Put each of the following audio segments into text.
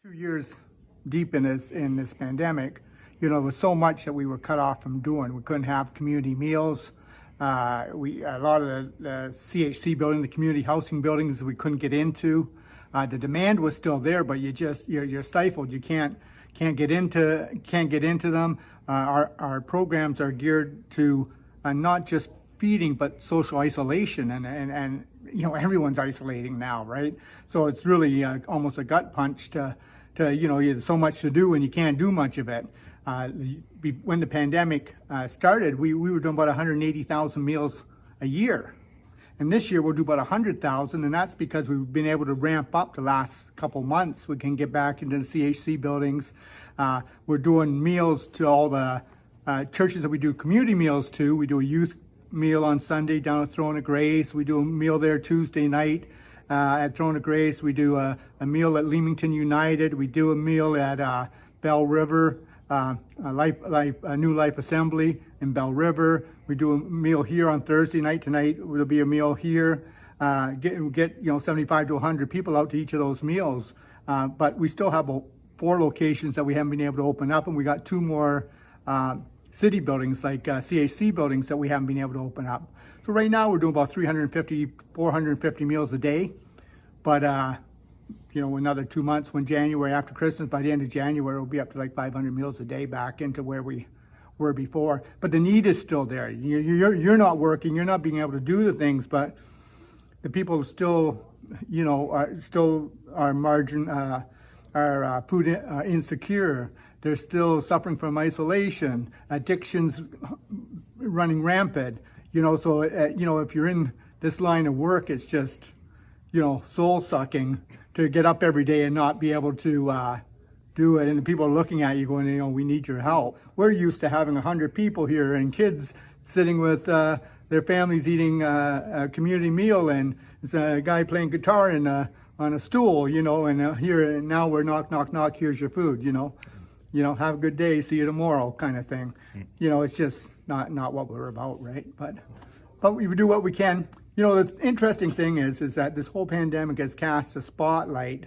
2 years deep in this pandemic, there was so much that we were cut off from doing. We couldn't have community meals. A lot of the CHC building, the community housing buildings, we couldn't get into. The demand was still there, but you're stifled. You can't get into them. Our programs are geared to not just feeding, but social isolation, and everyone's isolating now, right? So it's really almost a gut punch to there's so much to do and you can't do much of it. When the pandemic started, we were doing about 180,000 meals a year. And this year we'll do about 100,000, and that's because we've been able to ramp up the last couple months. We can get back into the CHC buildings. We're doing meals to all the churches that we do community meals to. We do a youth meal on Sunday down at Throne of Grace. We do a meal there Tuesday night at Throne of Grace. We do a meal at Leamington United. We do a meal at Bell River, a New Life Assembly in Bell River. We do a meal here on Thursday night. Tonight there'll be a meal here. Get 75 to 100 people out to each of those meals. But we still have 4 locations that we haven't been able to open up, and we got 2 more city buildings like CHC buildings that we haven't been able to open up. So right now we're doing about 350, 450 meals a day. But another 2 months, when January after Christmas, by the end of January, we'll be up to like 500 meals a day, back into where we were before. But the need is still there. You're not working, you're not being able to do the things, but the people still, are food insecure. They're still suffering from isolation, addictions running rampant. So if you're in this line of work, it's just soul sucking to get up every day and not be able to do it. And the people are looking at you going, we need your help. We're used to having 100 people here and kids sitting with their families eating a community meal, and there's a guy playing guitar on a stool, and here now we're knock, knock, knock, here's your food, have a good day, see you tomorrow kind of thing. It's just not what we're about, right? But we do what we can. The interesting thing is that this whole pandemic has cast a spotlight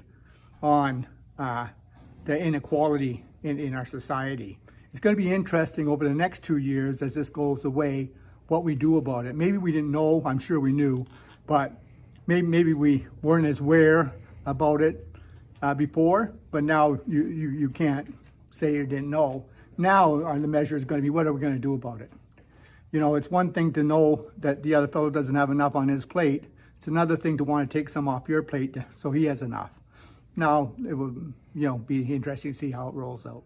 on the inequality in our society. It's going to be interesting over the next 2 years as this goes away, what we do about it. Maybe we didn't know, I'm sure we knew, but maybe we weren't as aware about it before, but now you can't say you didn't know. Now the measure is going to be, what are we going to do about it? It's one thing to know that the other fellow doesn't have enough on his plate. It's another thing to want to take some off your plate so he has enough. Now, it will be interesting to see how it rolls out.